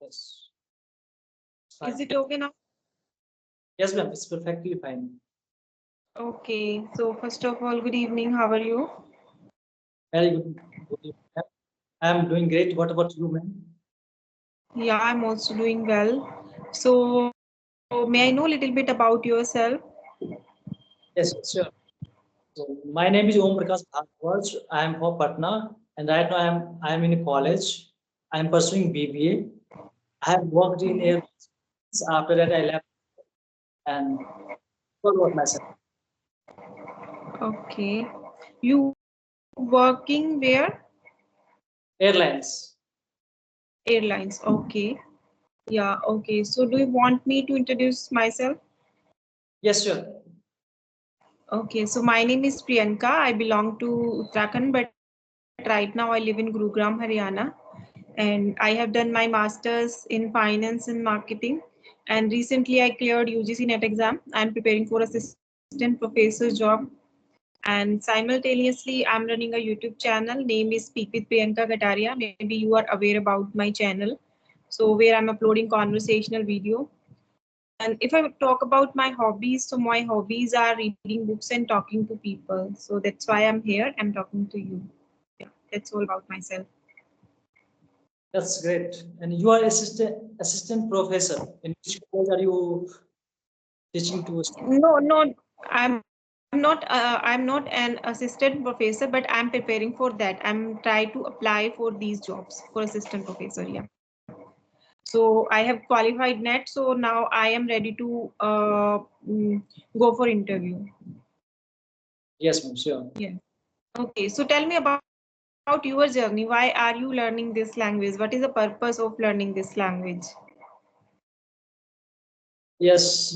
Yes. Is it okay now? Yes, ma'am. It's perfectly fine. Okay. So first of all, good evening. How are you? Very good. Good evening. I'm doing great. What about you, ma'am? Yeah, I'm also doing well. So may I know a little bit about yourself? Yes, sure. So my name is Om Prakash Bhardwaj. I am from Patna, and right now I'm in college. I'm pursuing BBA. I have worked in Mhm. airlines. After that, I left and followed myself. Okay. You working where? Airlines. Airlines. Okay. Yeah. Okay. So do you want me to introduce myself? Yes, sure. Okay. So my name is Priyanka. I belong to Uttarakhand, but right now I live in Gurugram, Haryana. And I have done my master's in finance and marketing. And recently I cleared UGC NET exam. I'm preparing for assistant professor job. And simultaneously, I'm running a YouTube channel. Name is Speak with Priyanka Kataria. Maybe you are aware about my channel. So where I'm uploading conversational video. And if I talk about my hobbies, so my hobbies are reading books and talking to people. So that's why I'm here. I'm talking to you. Yeah, that's all about myself. That's great. And you are assistant professor. In which college are you teaching to? No, no, I'm not an assistant professor, but I'm preparing for that. I'm trying to apply for these jobs for assistant professor. Yeah. So I have qualified net. So now I am ready to go for interview. Yes, ma'am. Sure. Yeah. Okay. So tell me about your journey. Why are you learning this language? What is the purpose of learning this language? Yes,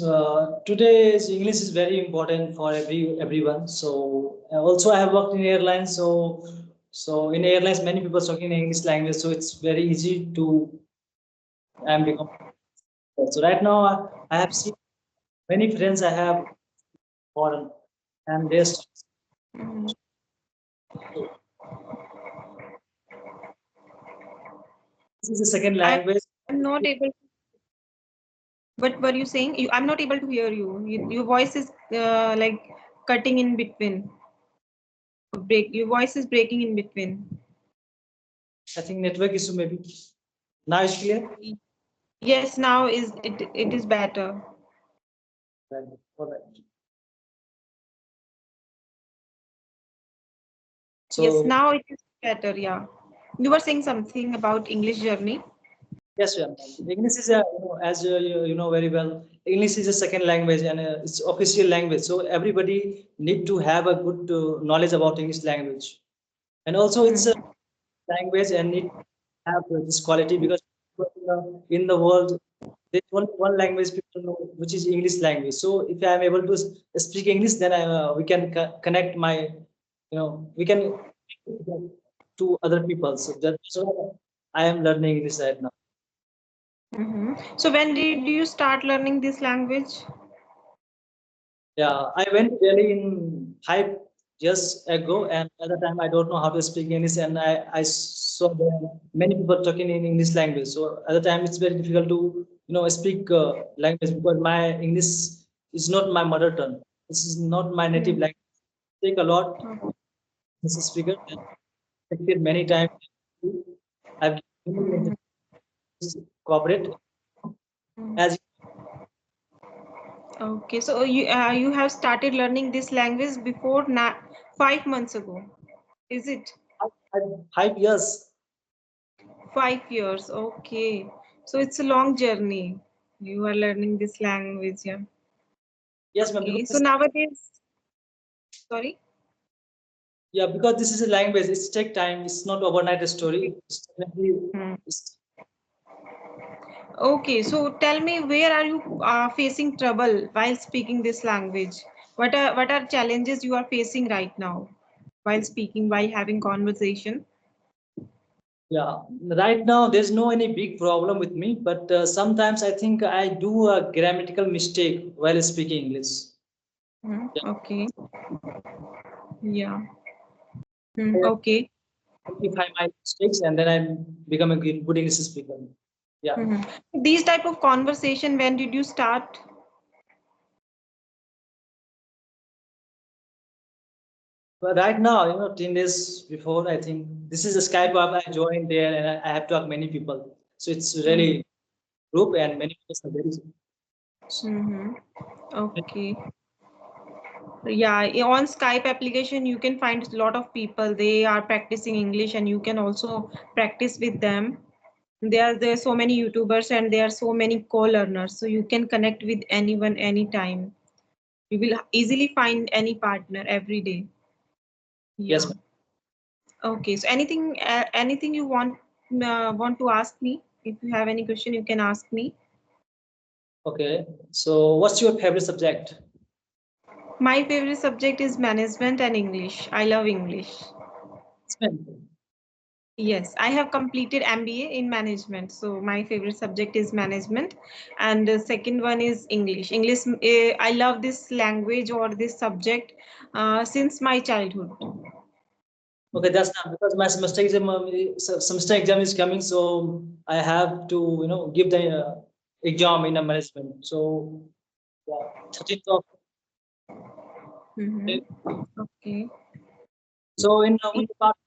today's English is very important for everyone. So also I have worked in airlines. So in airlines, many people talking English language. So it's very easy to become. So right now I have seen many friends I have foreign and they're Mhm. so this is the second I'm language. not able. What were you saying? I'm not able to hear you. Your voice is like cutting in between. Break. Your voice is breaking in between. I think network issue maybe. Now it's clear. Yes, now is it? It is better. Right. All right. Yes, So now it is better. Yeah. You were saying something about English journey. yes, yeah. English is as you know very well. English is a second language and it's official language. So everybody need to have a good knowledge about English language. And also it's a Mhm. language and need to have this quality because in the world there's only one language people know, which is English language. So if I am able to speak English, then we can connect my, we can to other people. So that's why I am learning English right now. So when did you start learning this language? Yeah, I went to Delhi in 5 years ago, and at the time I don't know how to speak English, and I saw there many people talking in English language. So at the time it's very difficult to speak language because my English is not my mother tongue. This is not my native Mhm. language. Take a lot as a speaker and practiced many times. I've given Mhm. cooperate Mhm. as Okay, so you have started learning this language before 5 months ago, is it? 5 years. 5 years. Okay, so it's a long journey. You are learning this language, yeah. Yes, ma'am. Okay, so Because nowadays, sorry. yeah, because this is a language. It's take time. It's not overnight story. It's definitely. Hmm. It's, Okay, so tell me, where are you facing trouble while speaking this language? What are challenges you are facing right now while speaking, while having conversation? yeah. Right now, there's no any big problem with me, but sometimes I think I do a grammatical mistake while speaking English. Yeah. Okay, yeah. I Okay. rectify my mistakes, and then I become a good English speaker. Yeah. These type of conversation, when did you start? But right now, 10 days before, I think this is a Skype app. I joined there and I have talked many people. So it's really group and many people are very. Okay. Yeah, on Skype application, you can find a lot of people. They are practicing English, and you can also practice with them. There are so many YouTubers, and there are so many co-learners. So you can connect with anyone, anytime. You will easily find any partner every day. Yes, Yeah. ma'am. Okay. So anything you want to ask me? If you have any question, you can ask me. Okay. So what's your favorite subject? My favorite subject is management and English. I love English. Management. Yes, I have completed MBA in management. So my favorite subject is management, and the second one is English. English, I love this language or this subject since my childhood. Okay, that's not because my semester exam is coming, so I have to give the exam in a management. So yeah, 13th of. Okay. So in which part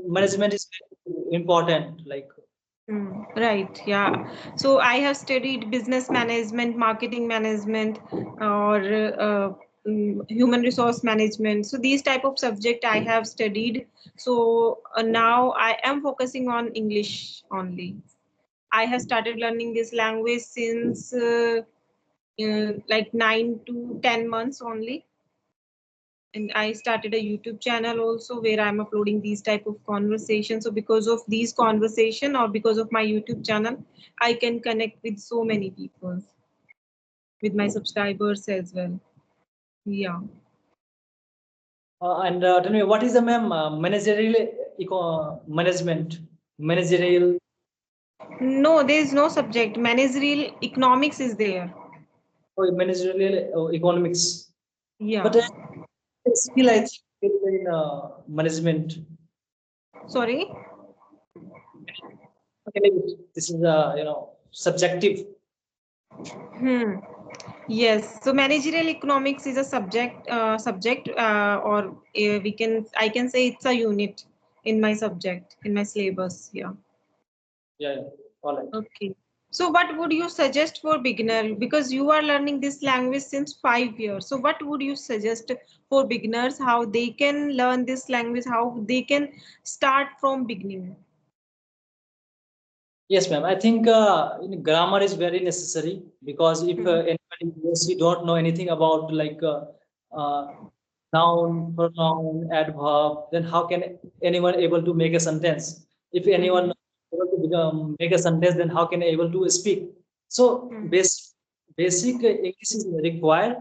management is very important? Like Right, yeah. So I have studied business management, marketing management, or human resource management. So these type of subject I have studied. So now I am focusing on English only. I have started learning this language since like 9 to 10 months only. And I started a YouTube channel also where I'm uploading these type of conversations. So because of these conversation or because of my YouTube channel, I can connect with so many people, with my subscribers as well. Yeah. and tell me what is the ma'am managerial management managerial. No, there is no subject. Managerial economics is there. Oh, managerial economics. But Yeah. skill I think in management. Sorry. Okay, this is subjective. Hmm. Yes. So managerial economics is a or I can say it's a unit in my subject in my syllabus. Yeah. Yeah, yeah. All right. Okay. So what would you suggest for beginner? Because you are learning this language since 5 years. So what would you suggest for beginners, how they can learn this language, how they can start from beginning? Yes, ma'am. I think grammar is very necessary because if Hmm. anybody knows you don't know anything about like uh, noun, pronoun, adverb, then how can anyone able to make a sentence? If anyone able to make a sentence, then how can able to speak? So basic English is required,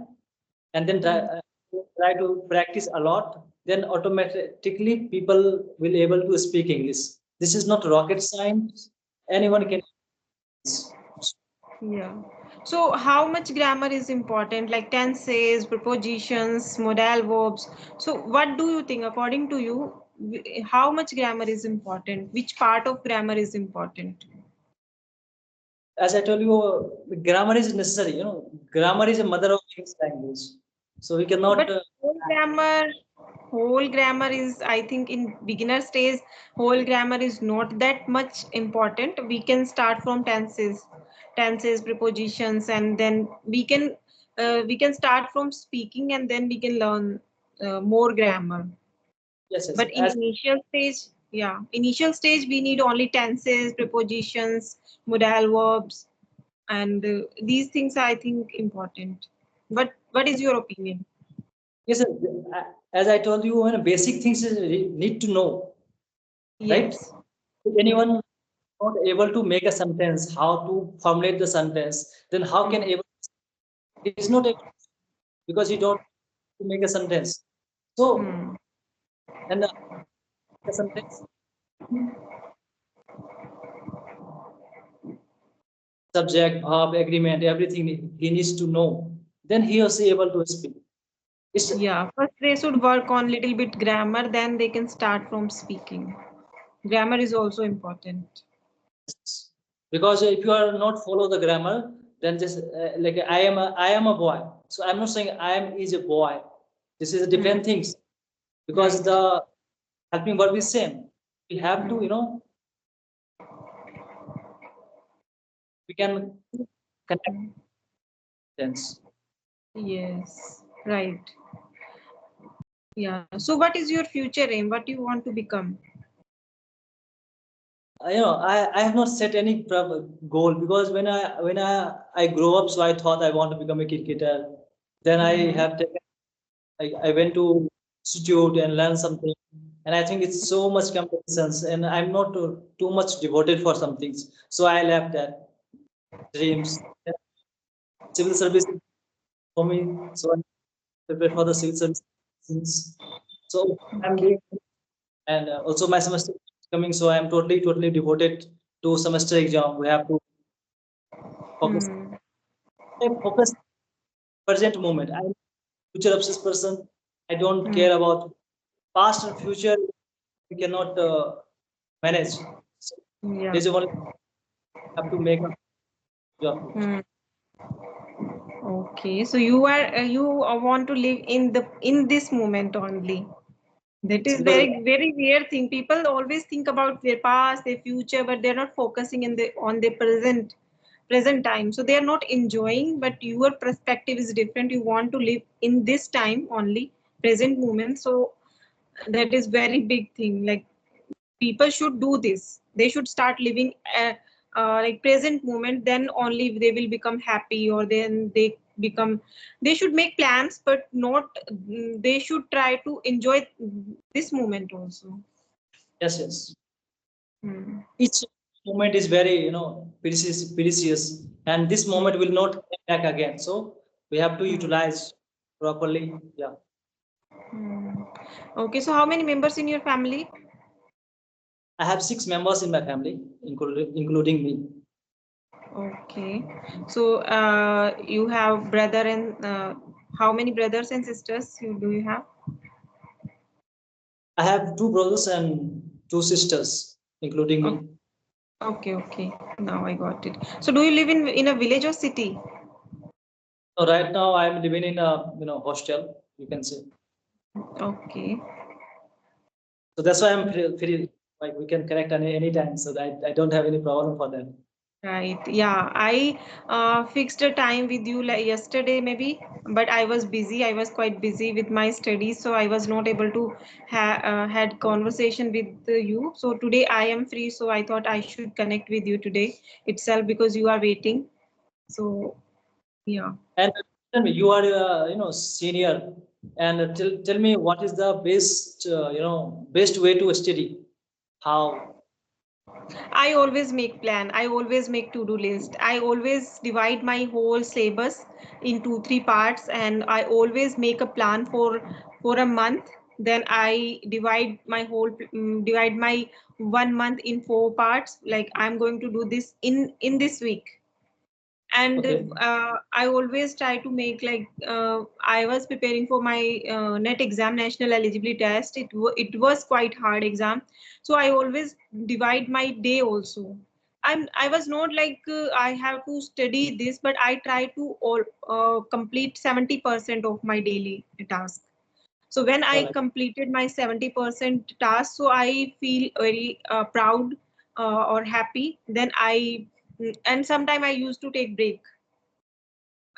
and then try to practice a lot. Then automatically people will able to speak English. This is not rocket science. Anyone can. Yeah. So how much grammar is important, like tenses, prepositions, modal verbs? So what do you think, according to you, how much grammar is important? Which part of grammar is important? As I told you, grammar is necessary. Grammar is a mother of English language. So we cannot. But whole grammar is, I think, in beginner stage, whole grammar is not that much important. We can start from tenses, prepositions, and then we can start from speaking, and then we can learn more grammar. Yes, yes. But in initial stage, yeah, initial stage we need only tenses, prepositions, modal verbs, and these things are, I think, important. What is your opinion? Yes, sir. As I told you, basic things is need to know, right? Yes. If anyone not able to make a sentence, how to formulate the sentence, then how can able? He's not able because he don't make a sentence. So Hmm. and the sentence subject, verb, agreement, everything he needs to know. Then he or she able to speak. It's Yeah, first they should work on little bit grammar, then they can start from speaking. Grammar is also important. Because if you are not follow the grammar, then just like I am a boy, so I'm not saying I am is a boy. This is a different things, because Right. the helping verb is same. We have to, we can connect tense. Yes. Right. Yeah. So what is your future aim? What do you want to become? I have not set any goal, because when I grow up, so I thought I want to become a cricketer. Then I Mm-hmm. have taken, I went to institute and learn something, and I think it's so much competitions, and I'm not too much devoted for some things, so I left that dreams. Civil service for me, so I prepare for the civil service things. So I'm Okay. doing, and also my semester is coming, so I'm totally devoted to semester exam. We have to focus. Hmm. I focus present moment. I'm a future obsessed person. I don't Hmm. care about past and future. We cannot manage. So Yeah. there's only have to make a job. Hmm. Okay. So you want to live in this moment only. That It's is because very weird thing. People always think about their past, their future, but they're not focusing in the on their present time. So they are not enjoying, but your perspective is different. You want to live in this time only, present moment. So that is very big thing. Like people should do this. They should start living like present moment. Then only they will become happy, or then become. They should make plans, but not. They should try to enjoy this moment also. yes, yes. Hmm. Each moment is very, precious, and this Hmm. moment will not come back again. So we have to Hmm. utilize properly. Yeah, Hmm. Okay, so how many members in your family? I have 6 members in my family, including me. Okay, so you have brother and how many brothers and sisters do you have? I have 2 brothers and 2 sisters, including Oh, me. okay, okay. Now I got it. So do you live in a village or city? So right now I'm living in a, hostel, you can say. Okay. So that's why I'm free, like we can connect any time. So that I don't have any problem for that. Right. Yeah, I fixed a time with you like yesterday maybe, but I was busy. I was quite busy with my studies, so I was not able to had conversation with you. So today I am free, so I thought I should connect with you today itself because you are waiting. So yeah. And tell me, you are, senior, and tell me what is the best way to study? How? I always make plan. I always make to-do list. I always divide my whole syllabus into three parts, and I always make a plan for a month. Then I divide my 1 month in four parts. Like I'm going to do this in this week, and Okay, I always try to make like I was preparing for my net exam, national eligibility test. It was quite hard exam, so I always divide my day also. I was not like I have to study this, but I try to all complete 70% of my daily task. So when I all right, completed my 70% task, so I feel very proud or happy. Then and sometime I used to take break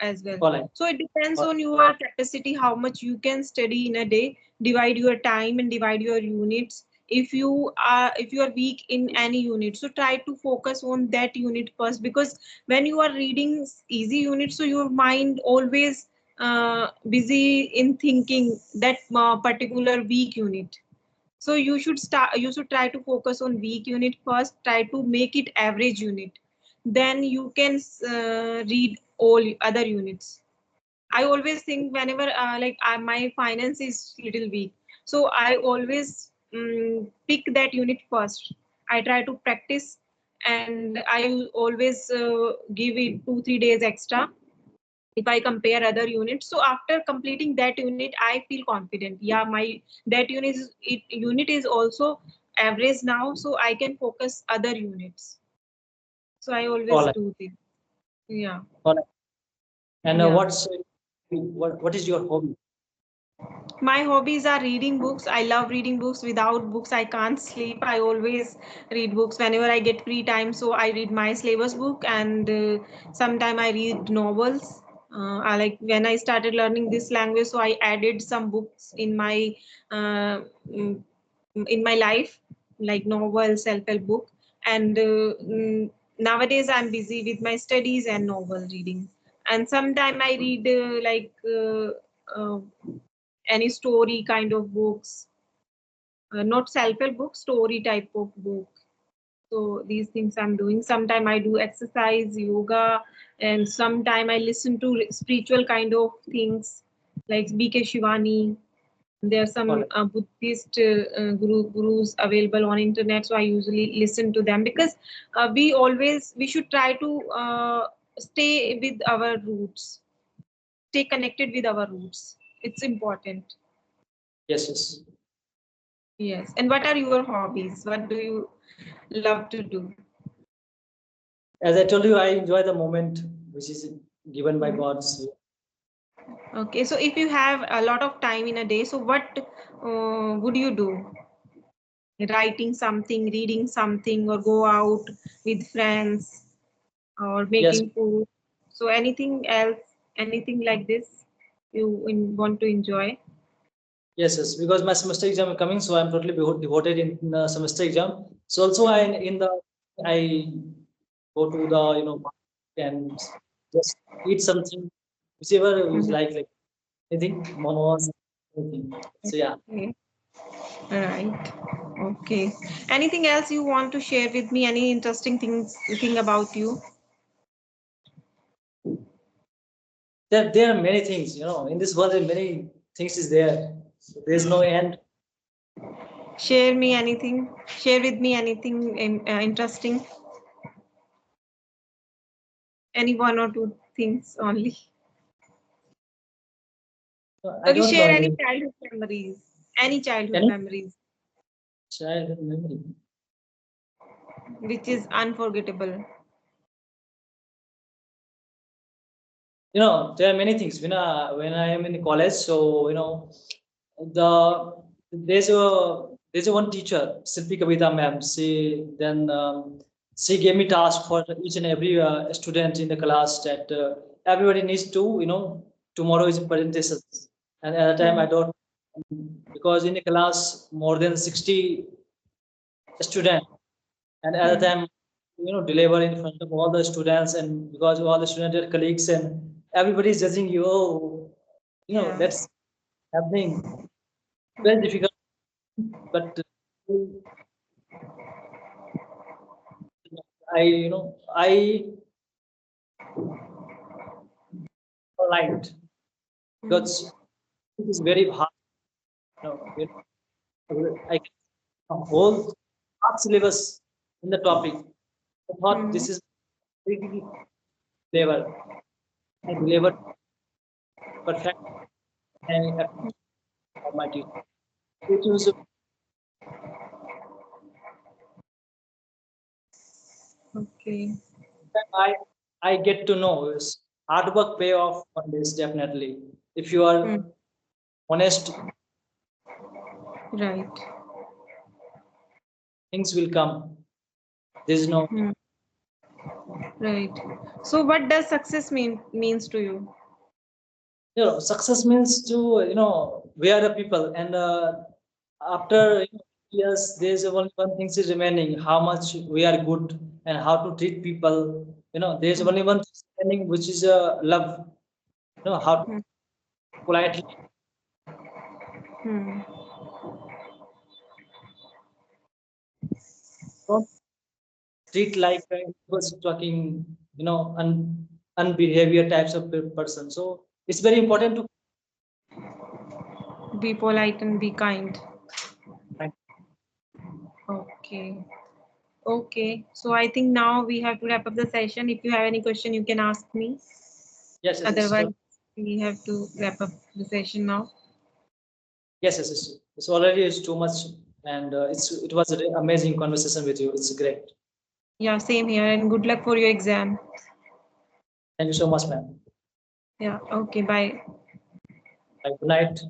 as well. all right. So it depends All on your capacity, how much you can study in a day. Divide your time and divide your units. If you are weak in any unit, so try to focus on that unit first, because when you are reading easy units, so your mind always busy in thinking that particular weak unit. So you should try to focus on weak unit first, try to make it average unit, then you can read all other units. I always think whenever my finance is little weak, so I always pick that unit first. I try to practice, and I always give it 2 3 days extra if I compare other units. So after completing that unit, I feel confident. Yeah, my that unit is also average now, so I can focus other units. So I All always right. do this. Yeah. All right. And Yeah. what is your hobby? My hobbies are reading books. I love reading books. Without books, I can't sleep. I always read books whenever I get free time. So I read my syllabus book, and sometime I read novels. I like when I started learning this language, so I added some books uh, mm, in my life, like novel, self-help book. And nowadays I'm busy with my studies and novel reading. And sometime I read uh, any story kind of books, not self-help book, story type of book. So these things I'm doing. Sometime I do exercise, yoga, and sometime I listen to spiritual kind of things like BK Shivani. There are All some right. Buddhist gurus available on internet, so I usually listen to them because we should try to stay with our roots, stay connected with our roots. It's important. Yes, yes. Yes. And what are your hobbies? What do you love to do? As I told you, I enjoy the moment which is given by Mhm. God's. Okay. So if you have a lot of time in a day, so what would you do? Writing something, reading something, or go out with friends, or Yes, making food. So anything else, anything like this want to enjoy? yes, yes. Because my semester exam is coming, so I'm totally devoted in the semester exam. So also I Hmm. in the I go to the and just eat something, whichever you Mhm. like anything, momos, anything. So yeah. Okay. Right. Okay. Anything else you want to share with me? Any interesting thing about you? There are many things, in this world. Many things is there. So there's no end. Share me anything. Share with me anything interesting. Any one or two things only. I Okay, don't know share any any childhood memories. Any childhood any memories childhood memory. which is unforgettable. There are many things. When I am in college, so the there's a one teacher, Silpi Kavita ma'am. She gave me task for each and every student in the class that everybody needs to tomorrow is presentation, and at the time I Hmm. don't, because in the class more than 60 students, and at the Hmm. time deliver in front of all the students, and because all the students are colleagues and everybody is judging you. Oh, Yeah. that's happening. Very Hmm. difficult, but I liked, Hmm. because it is very hard. I can a whole hard syllabus in the topic. I thought Hmm. this is very clever. I delivered perfect, and I appreciate my teacher. It was Okay. I I get to know is hard work pay off on this, definitely. If you Hmm. are honest, Right. things will come. There's no, Hmm. Right. So what does success means to you? success means to we are the people, and after years, there's only one thing is remaining: how much we are good and how to treat people. There's Hmm. only one thing remaining, which is love. How to Hmm. politely, Hmm. don't treat like a was talking, unbehavior types of person. So it's very important to Be polite and be kind. find. Okay. Okay. So I think now we have to wrap up the session. If you have any question, you can ask me. Yes, yes, yes, Otherwise, we have to wrap up the session now. yes, yes, yes. It's already is too much, and it was an amazing conversation with you. It's great. Yeah, same here, and good luck for your exam. Thank you so much, ma'am. Yeah, okay, bye. Good night.